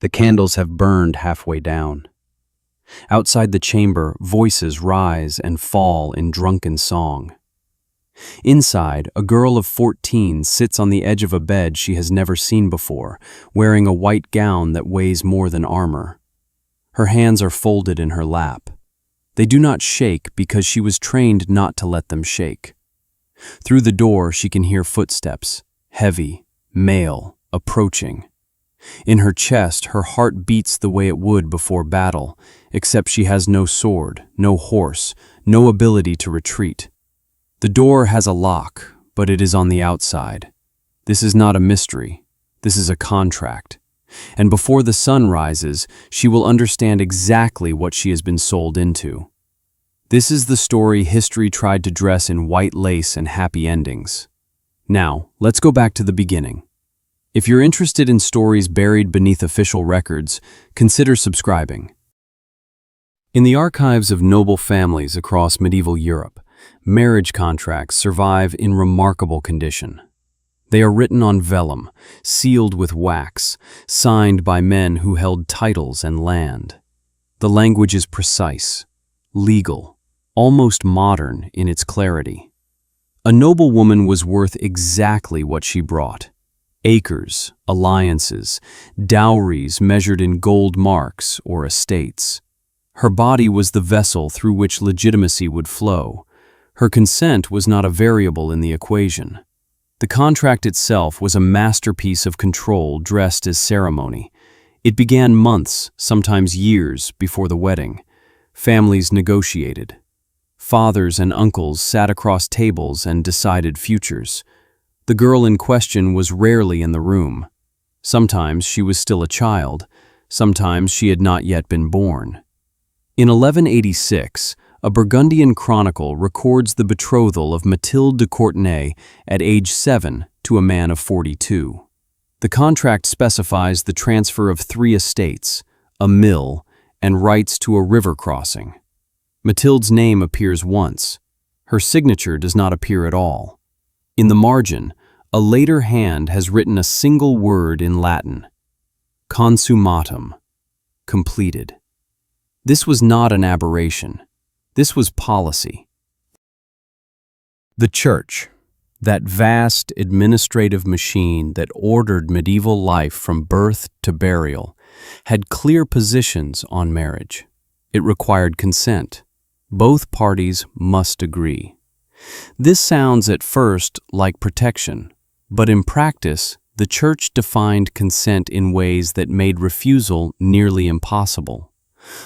The candles have burned halfway down. Outside the chamber, voices rise and fall in drunken song. Inside, a girl of 14 sits on the edge of a bed she has never seen before, wearing a white gown that weighs more than armor. Her hands are folded in her lap. They do not shake because she was trained not to let them shake. Through the door, she can hear footsteps, heavy, male, approaching. In her chest, her heart beats the way it would before battle, except she has no sword, no horse, no ability to retreat. The door has a lock, but it is on the outside. This is not a mystery. This is a contract. And before the sun rises, she will understand exactly what she has been sold into. This is the story history tried to dress in white lace and happy endings. Now, let's go back to the beginning. If you're interested in stories buried beneath official records, consider subscribing. In the archives of noble families across medieval Europe, marriage contracts survive in remarkable condition. They are written on vellum, sealed with wax, signed by men who held titles and land. The language is precise, legal, almost modern in its clarity. A noblewoman was worth exactly what she brought. Acres, alliances, dowries measured in gold marks or estates. Her body was the vessel through which legitimacy would flow. Her consent was not a variable in the equation. The contract itself was a masterpiece of control dressed as ceremony. It began months, sometimes years, before the wedding. Families negotiated. Fathers and uncles sat across tables and decided futures. The girl in question was rarely in the room. Sometimes she was still a child, sometimes she had not yet been born. In 1186, a Burgundian chronicle records the betrothal of Mathilde de Courtenay at age 7 to a man of 42. The contract specifies the transfer of 3 estates, a mill, and rights to a river crossing. Mathilde's name appears once. Her signature does not appear at all. In the margin, a later hand has written a single word in Latin: consummatum, completed. This was not an aberration. This was policy. The Church, that vast administrative machine that ordered medieval life from birth to burial, had clear positions on marriage. It required consent. Both parties must agree. This sounds at first like protection, but in practice, the Church defined consent in ways that made refusal nearly impossible.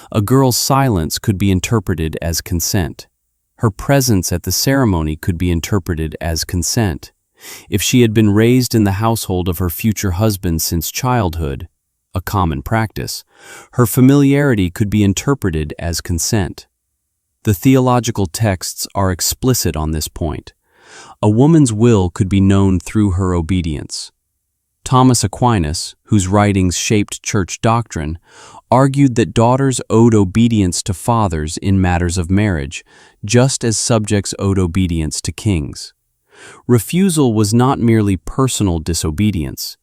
A girl's silence could be interpreted as consent. Her presence at the ceremony could be interpreted as consent. If she had been raised in the household of her future husband since childhood, a common practice, her familiarity could be interpreted as consent. The theological texts are explicit on this point. A woman's will could be known through her obedience. Thomas Aquinas, whose writings shaped church doctrine, argued that daughters owed obedience to fathers in matters of marriage, just as subjects owed obedience to kings. Refusal was not merely personal disobedience.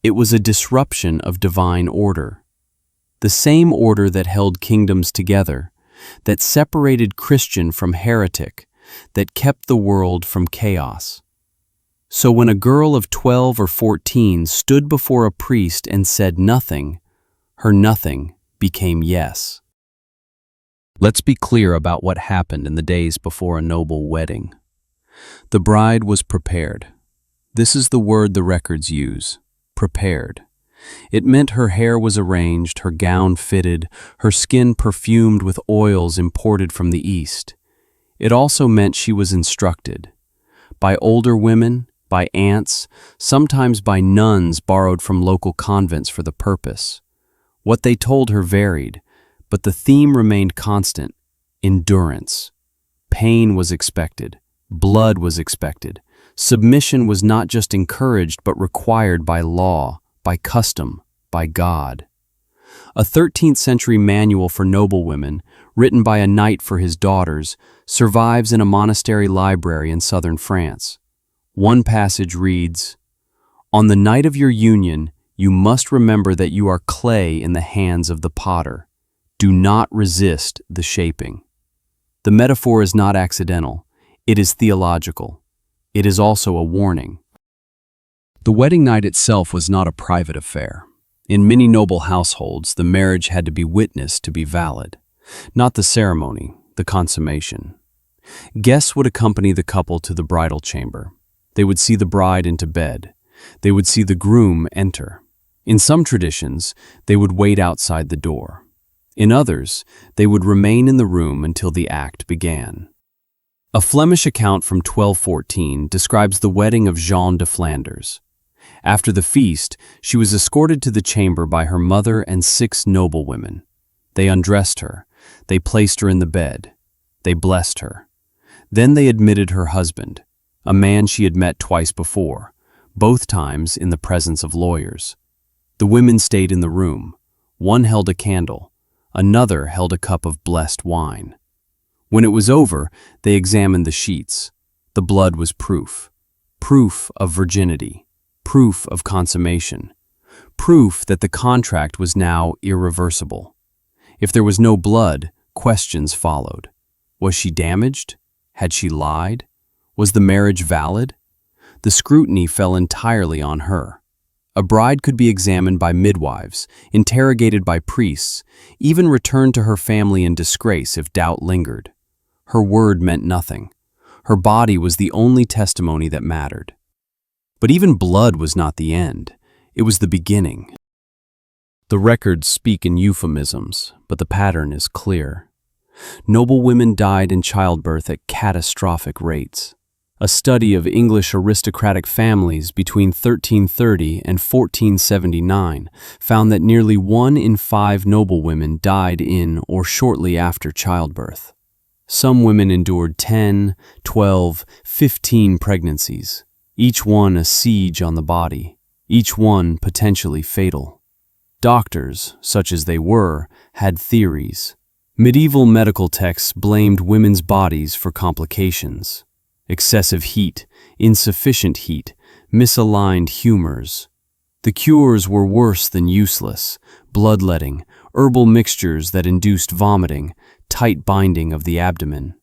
It was a disruption of divine order. The same order that held kingdoms together, that separated Christian from heretic, that kept the world from chaos. So when a girl of 12 or 14 stood before a priest and said nothing, her nothing became yes. Let's be clear about what happened in the days before a noble wedding. The bride was prepared. This is the word the records use, prepared. It meant her hair was arranged, her gown fitted, her skin perfumed with oils imported from the East. It also meant she was instructed. By older women, by aunts, sometimes by nuns borrowed from local convents for the purpose. What they told her varied, but the theme remained constant: endurance. Pain was expected. Blood was expected. Submission was not just encouraged but required by law, by custom, by God. A 13th century manual for noblewomen, written by a knight for his daughters, survives in a monastery library in southern France. One passage reads, "On the night of your union, You must remember that you are clay in the hands of the potter. Do not resist the shaping. The metaphor is not accidental. It is theological. It is also a warning. The wedding night itself was not a private affair. In many noble households, the marriage had to be witnessed to be valid. Not the ceremony, the consummation. Guests would accompany the couple to the bridal chamber. They would see the bride into bed. They would see the groom enter. In some traditions, they would wait outside the door. In others, they would remain in the room until the act began. A Flemish account from 1214 describes the wedding of Jeanne de Flanders. After the feast, she was escorted to the chamber by her mother and 6 noblewomen. They undressed her. They placed her in the bed. They blessed her. Then they admitted her husband, a man she had met twice before, both times in the presence of lawyers. The women stayed in the room. One held a candle. Another held a cup of blessed wine. When it was over, they examined the sheets. The blood was proof. Proof of virginity. Proof of consummation. Proof that the contract was now irreversible. If there was no blood, questions followed. Was she damaged? Had she lied? Was the marriage valid? The scrutiny fell entirely on her. A bride could be examined by midwives, interrogated by priests, even returned to her family in disgrace if doubt lingered. Her word meant nothing. Her body was the only testimony that mattered. But even blood was not the end. It was the beginning. The records speak in euphemisms, but the pattern is clear. Noblewomen died in childbirth at catastrophic rates. A study of English aristocratic families between 1330 and 1479 found that nearly 1 in 5 noblewomen died in or shortly after childbirth. Some women endured 10, 12, 15 pregnancies, each one a siege on the body, each one potentially fatal. Doctors, such as they were, had theories. Medieval medical texts blamed women's bodies for complications. Excessive heat, insufficient heat, misaligned humors. The cures were worse than useless: bloodletting, herbal mixtures that induced vomiting, tight binding of the abdomen.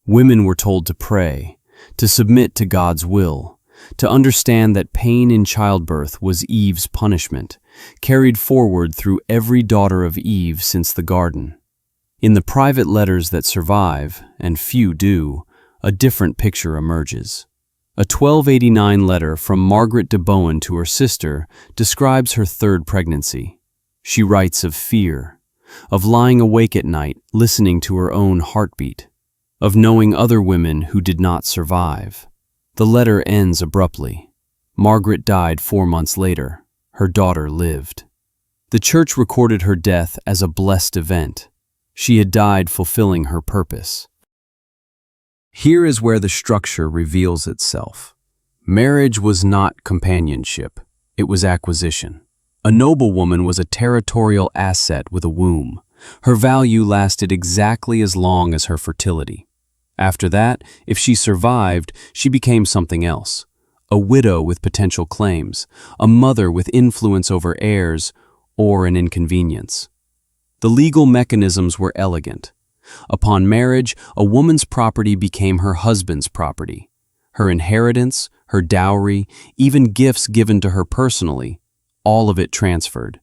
Women were told to pray, to submit to God's will, to understand that pain in childbirth was Eve's punishment, carried forward through every daughter of Eve since the garden. In the private letters that survive, and few do, a different picture emerges. A 1289 letter from Margaret de Bohun to her sister describes her 3rd pregnancy. She writes of fear, of lying awake at night listening to her own heartbeat, of knowing other women who did not survive. The letter ends abruptly. Margaret died 4 months later. Her daughter lived. The church recorded her death as a blessed event. She had died fulfilling her purpose. Here is where the structure reveals itself. Marriage was not companionship. It was acquisition. A noblewoman was a territorial asset with a womb. Her value lasted exactly as long as her fertility. After that, if she survived, she became something else. A widow with potential claims, a mother with influence over heirs, or an inconvenience. The legal mechanisms were elegant. Upon marriage, a woman's property became her husband's property. Her inheritance, her dowry, even gifts given to her personally, all of it transferred.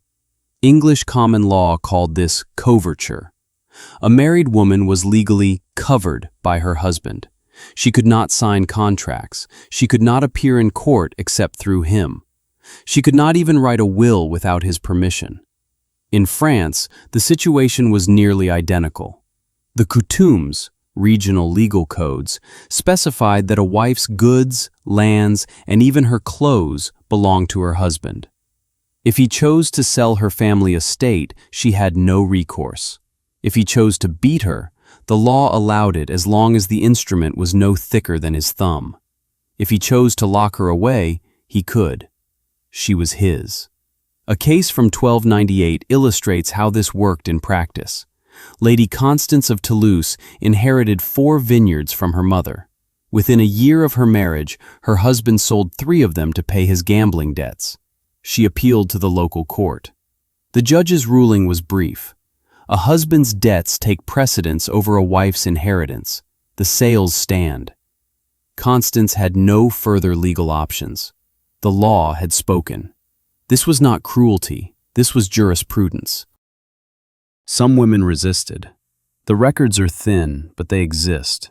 English common law called this coverture. A married woman was legally covered by her husband. She could not sign contracts. She could not appear in court except through him. She could not even write a will without his permission. In France, the situation was nearly identical. The coutumes, regional legal codes, specified that a wife's goods, lands, and even her clothes belonged to her husband. If he chose to sell her family estate, she had no recourse. If he chose to beat her, the law allowed it as long as the instrument was no thicker than his thumb. If he chose to lock her away, he could. She was his. A case from 1298 illustrates how this worked in practice. Lady Constance of Toulouse inherited 4 vineyards from her mother. Within a year of her marriage, her husband sold 3 of them to pay his gambling debts. She appealed to the local court. The judge's ruling was brief. A husband's debts take precedence over a wife's inheritance. The sales stand. Constance had no further legal options. The law had spoken. This was not cruelty. This was jurisprudence. Some women resisted. The records are thin, but they exist.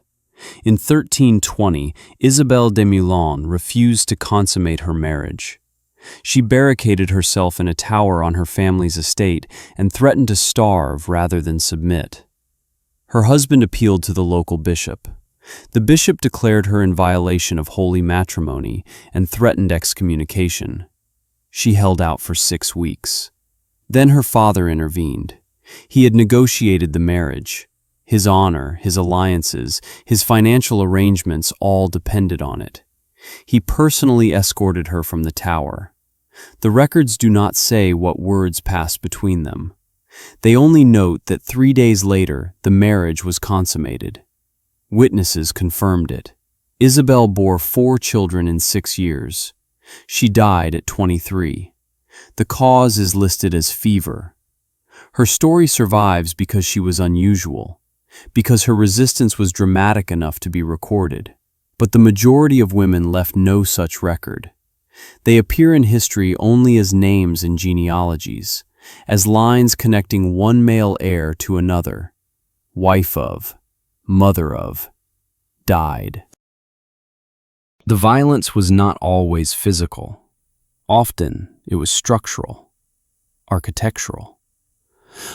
In 1320, Isabelle de Moulins refused to consummate her marriage. She barricaded herself in a tower on her family's estate and threatened to starve rather than submit. Her husband appealed to the local bishop. The bishop declared her in violation of holy matrimony and threatened excommunication. She held out for 6 weeks. Then her father intervened. He had negotiated the marriage. His honor, his alliances, his financial arrangements all depended on it. He personally escorted her from the tower. The records do not say what words passed between them. They only note that 3 days later, the marriage was consummated. Witnesses confirmed it. Isabelle bore 4 children in 6 years. She died at 23. The cause is listed as fever. Her story survives because she was unusual, because her resistance was dramatic enough to be recorded. But the majority of women left no such record. They appear in history only as names in genealogies, as lines connecting one male heir to another. Wife of, mother of, died. The violence was not always physical. Often it was structural, architectural.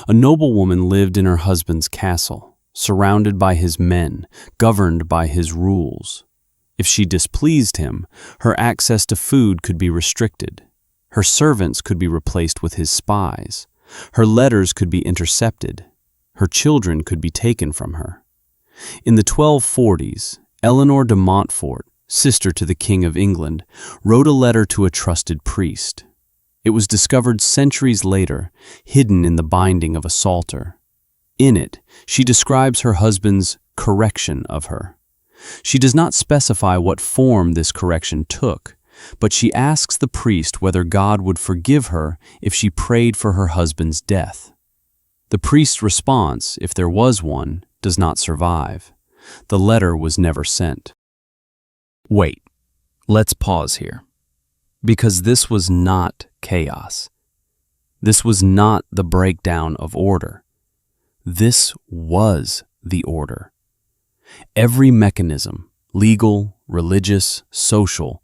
A noblewoman lived in her husband's castle, surrounded by his men, governed by his rules. If she displeased him, her access to food could be restricted. Her servants could be replaced with his spies. Her letters could be intercepted. Her children could be taken from her. In the 1240s, Eleanor de Montfort, sister to the King of England, wrote a letter to a trusted priest. It was discovered centuries later, hidden in the binding of a psalter. In it, she describes her husband's correction of her. She does not specify what form this correction took, but she asks the priest whether God would forgive her if she prayed for her husband's death. The priest's response, if there was one, does not survive. The letter was never sent. Wait, let's pause here. Because this was not chaos. This was not the breakdown of order. This was the order. Every mechanism, legal, religious, social,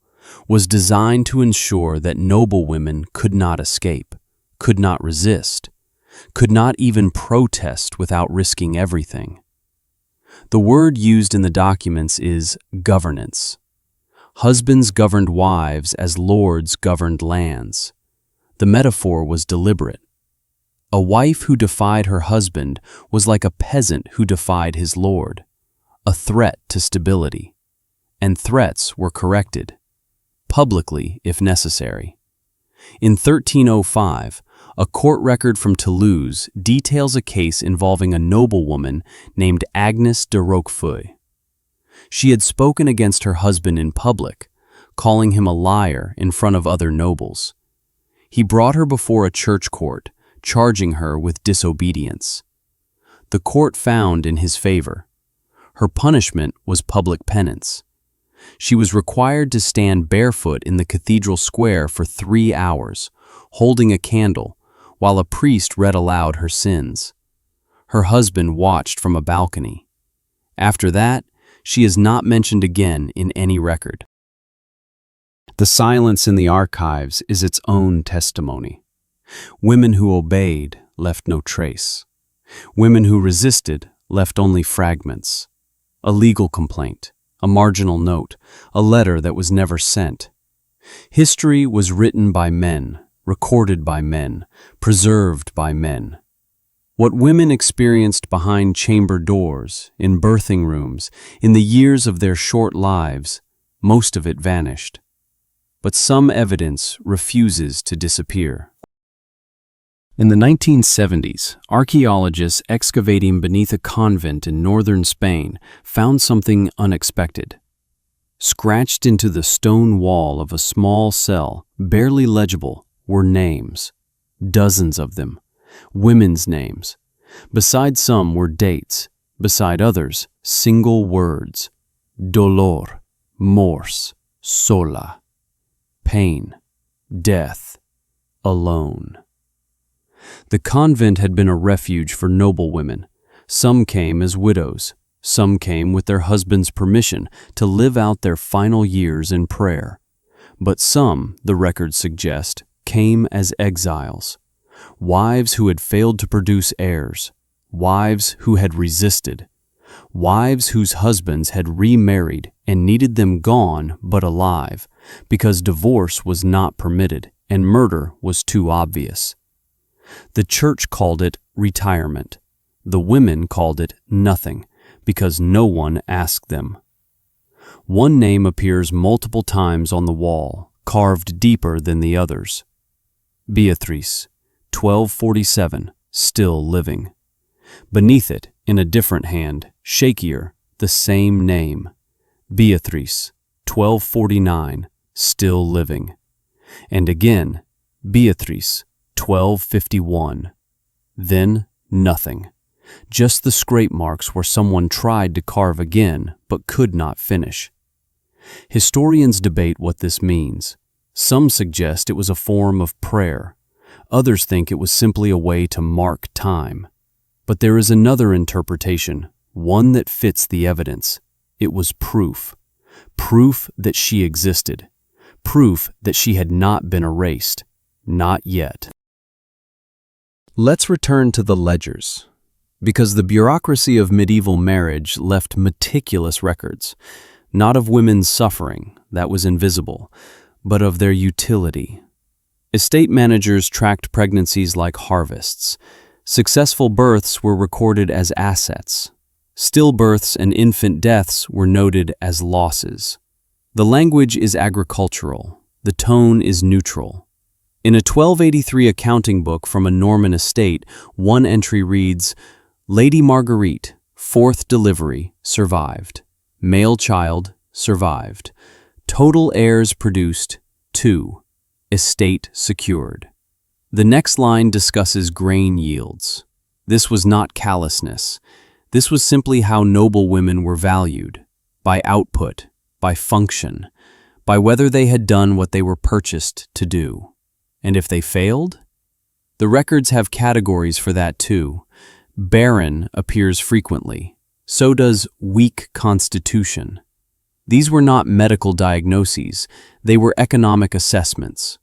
was designed to ensure that noblewomen could not escape, could not resist, could not even protest without risking everything. The word used in the documents is governance. Husbands governed wives as lords governed lands. The metaphor was deliberate. A wife who defied her husband was like a peasant who defied his lord, a threat to stability. And threats were corrected, publicly if necessary. In 1305, a court record from Toulouse details a case involving a noblewoman named Agnes de Roquefeuille. She had spoken against her husband in public, calling him a liar in front of other nobles. He brought her before a church court, charging her with disobedience. The court found in his favor. Her punishment was public penance. She was required to stand barefoot in the cathedral square for 3 hours, holding a candle, while a priest read aloud her sins. Her husband watched from a balcony. After that, she is not mentioned again in any record. The silence in the archives is its own testimony. Women who obeyed left no trace. Women who resisted left only fragments. A legal complaint, a marginal note, a letter that was never sent. History was written by men, recorded by men, preserved by men. What women experienced behind chamber doors, in birthing rooms, in the years of their short lives, most of it vanished. But some evidence refuses to disappear. In the 1970s, archaeologists excavating beneath a convent in northern Spain found something unexpected. Scratched into the stone wall of a small cell, barely legible, were names, dozens of them, women's names. Beside some were dates, beside others, single words: dolor, mors, sola, pain, death, alone. The convent had been a refuge for noblewomen. Some came as widows. Some came with their husband's permission to live out their final years in prayer. But some, the records suggest, came as exiles. Wives who had failed to produce heirs. Wives who had resisted. Wives whose husbands had remarried and needed them gone but alive, because divorce was not permitted and murder was too obvious. The church called it retirement. The women called it nothing, because no one asked them. One name appears multiple times on the wall, carved deeper than the others. Beatrice, 1247, still living. Beneath it, in a different hand, shakier, the same name. Beatrice, 1249, still living. And again, Beatrice, 1251. Then nothing. Just the scrape marks where someone tried to carve again but could not finish. Historians debate what this means. Some suggest it was a form of prayer. Others think it was simply a way to mark time. But there is another interpretation, one that fits the evidence. It was proof. Proof that she existed. Proof that she had not been erased. Not yet. Let's return to the ledgers. Because the bureaucracy of medieval marriage left meticulous records, not of women's suffering, that was invisible, but of their utility. Estate managers tracked pregnancies like harvests. Successful births were recorded as assets. Stillbirths and infant deaths were noted as losses. The language is agricultural. The tone is neutral. In a 1283 accounting book from a Norman estate, one entry reads, Lady Marguerite, 4th delivery, survived. Male child, survived. Total heirs produced, 2. Estate secured. The next line discusses grain yields. This was not callousness. This was simply how noblewomen were valued, by output, by function, by whether they had done what they were purchased to do. And if they failed? The records have categories for that too. Barren appears frequently. So does weak constitution. These were not medical diagnoses. They were economic assessments.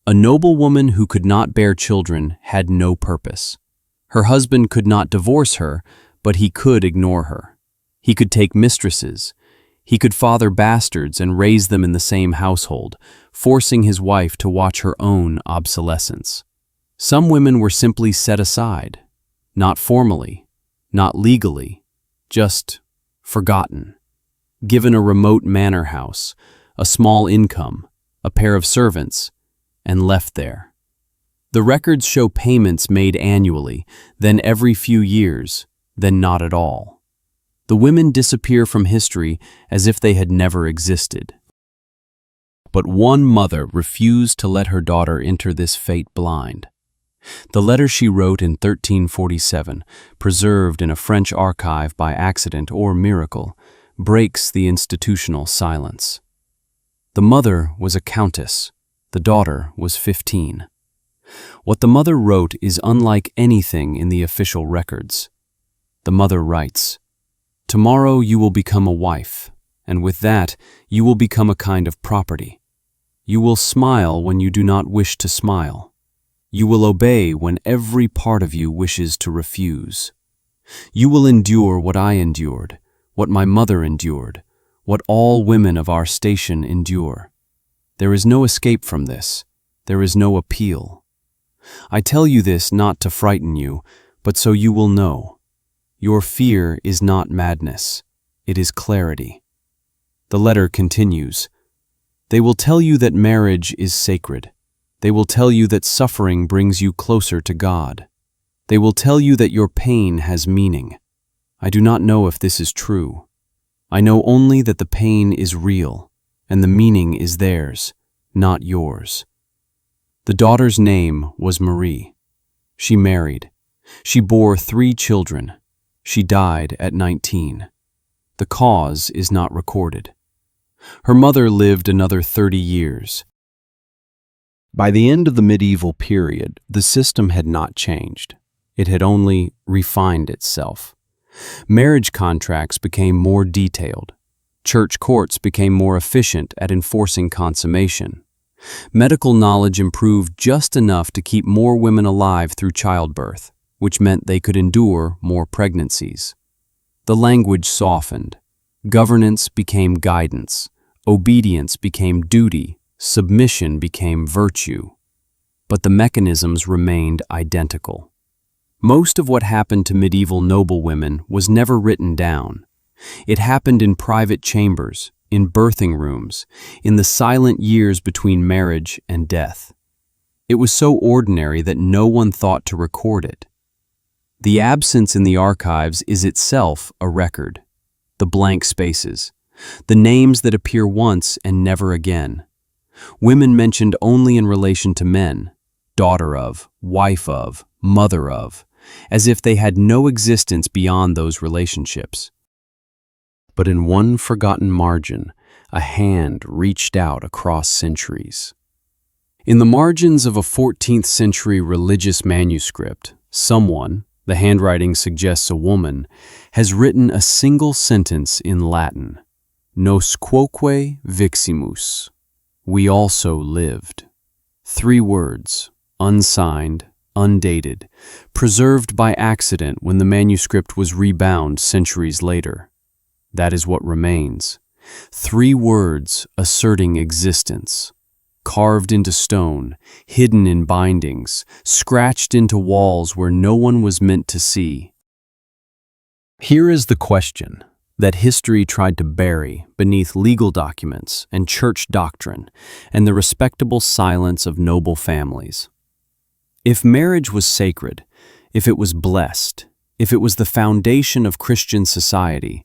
A noblewoman who could not bear children had no purpose. Her husband could not divorce her, but he could ignore her. He could take mistresses. He could father bastards and raise them in the same household, forcing his wife to watch her own obsolescence. Some women were simply set aside. Not formally, not legally, just forgotten. Given a remote manor house, a small income, a pair of servants, and left there. The records show payments made annually, then every few years, then not at all. The women disappear from history as if they had never existed. But one mother refused to let her daughter enter this fate blind. The letter she wrote in 1347, preserved in a French archive by accident or miracle, breaks the institutional silence. The mother was a countess. The daughter was 15. What the mother wrote is unlike anything in the official records. The mother writes, "Tomorrow you will become a wife, and with that you will become a kind of property. You will smile when you do not wish to smile. You will obey when every part of you wishes to refuse. You will endure what I endured, what my mother endured, what all women of our station endure. There is no escape from this. There is no appeal. I tell you this not to frighten you, but so you will know. Your fear is not madness. It is clarity." The letter continues, "They will tell you that marriage is sacred. They will tell you that suffering brings you closer to God. They will tell you that your pain has meaning. I do not know if this is true. I know only that the pain is real, and the meaning is theirs, not yours." The daughter's name was Marie. She married. She bore 3 children. She died at 19. The cause is not recorded. Her mother lived another 30 years. By the end of the medieval period, the system had not changed. It had only refined itself. Marriage contracts became more detailed. Church courts became more efficient at enforcing consummation. Medical knowledge improved just enough to keep more women alive through childbirth, which meant they could endure more pregnancies. The language softened. Governance became guidance. Obedience became duty. Submission became virtue. But the mechanisms remained identical. Most of what happened to medieval noblewomen was never written down. It happened in private chambers, in birthing rooms, in the silent years between marriage and death. It was so ordinary that no one thought to record it. The absence in the archives is itself a record. The blank spaces, the names that appear once and never again. Women mentioned only in relation to men, daughter of, wife of, mother of, as if they had no existence beyond those relationships. But in one forgotten margin, a hand reached out across centuries. In the margins of a 14th century religious manuscript, someone, the handwriting suggests a woman, has written a single sentence in Latin, Nos quoque viximus. We also lived. 3 words, unsigned, undated, preserved by accident when the manuscript was rebound centuries later. That is what remains. 3 words asserting existence, carved into stone, hidden in bindings, scratched into walls where no one was meant to see. Here is the question that history tried to bury beneath legal documents and church doctrine and the respectable silence of noble families. If marriage was sacred, if it was blessed, if it was the foundation of Christian society,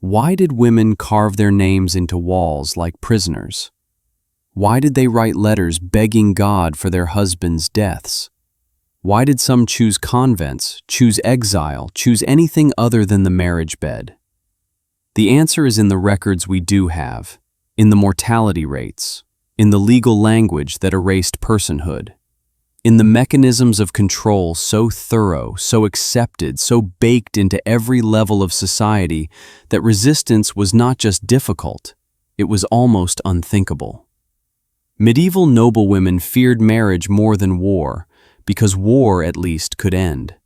why did women carve their names into walls like prisoners? Why did they write letters begging God for their husbands' deaths? Why did some choose convents, choose exile, choose anything other than the marriage bed? The answer is in the records we do have, in the mortality rates, in the legal language that erased personhood, in the mechanisms of control so thorough, so accepted, so baked into every level of society that resistance was not just difficult, it was almost unthinkable. Medieval noblewomen feared marriage more than war, because war at least could end.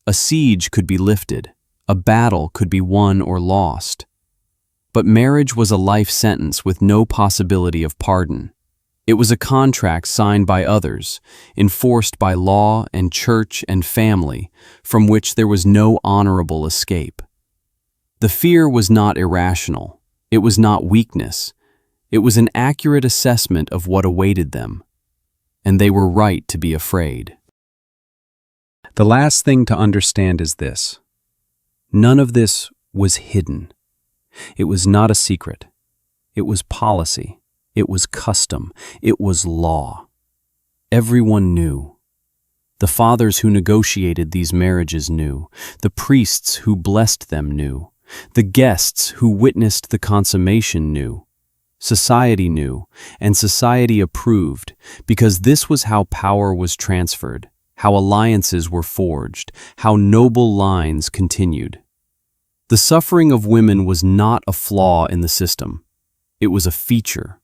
A siege could be lifted, a battle could be won or lost. But marriage was a life sentence with no possibility of pardon. It was a contract signed by others, enforced by law and church and family, from which there was no honorable escape. The fear was not irrational. It was not weakness. It was an accurate assessment of what awaited them. And they were right to be afraid. The last thing to understand is this. None of this was hidden. It was not a secret. It was policy. It was custom. It was law. Everyone knew. The fathers who negotiated these marriages knew. The priests who blessed them knew. The guests who witnessed the consummation knew. Society knew, and society approved, because this was how power was transferred, how alliances were forged, how noble lines continued. The suffering of women was not a flaw in the system. It was a feature.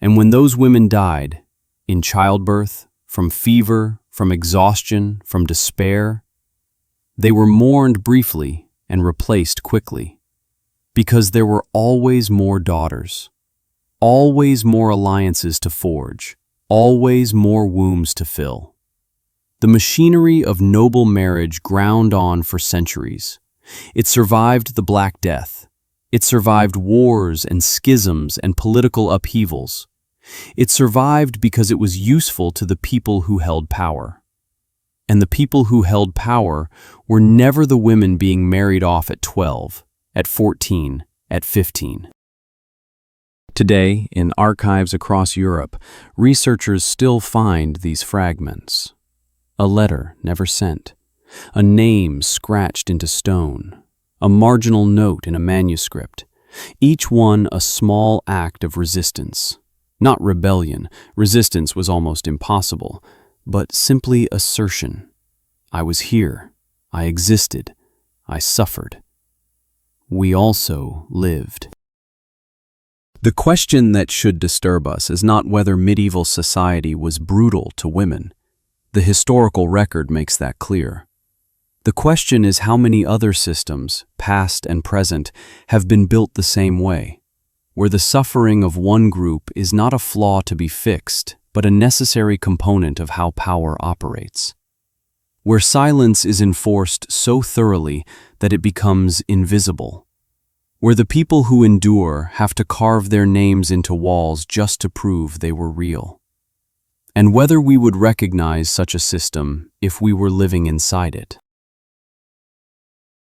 And when those women died, in childbirth, from fever, from exhaustion, from despair, they were mourned briefly and replaced quickly, because there were always more daughters, always more alliances to forge, always more wombs to fill. The machinery of noble marriage ground on for centuries. It survived the Black Death. It survived wars and schisms and political upheavals. It survived because it was useful to the people who held power. And the people who held power were never the women being married off at 12, at 14, at 15. Today, in archives across Europe, researchers still find these fragments. A letter never sent, a name scratched into stone, a marginal note in a manuscript, each one a small act of resistance. Not rebellion, resistance was almost impossible, but simply assertion. I was here, I existed, I suffered. We also lived. The question that should disturb us is not whether medieval society was brutal to women. The historical record makes that clear. The question is how many other systems, past and present, have been built the same way, where the suffering of one group is not a flaw to be fixed, but a necessary component of how power operates. Where silence is enforced so thoroughly that it becomes invisible. Where the people who endure have to carve their names into walls just to prove they were real. And whether we would recognize such a system if we were living inside it.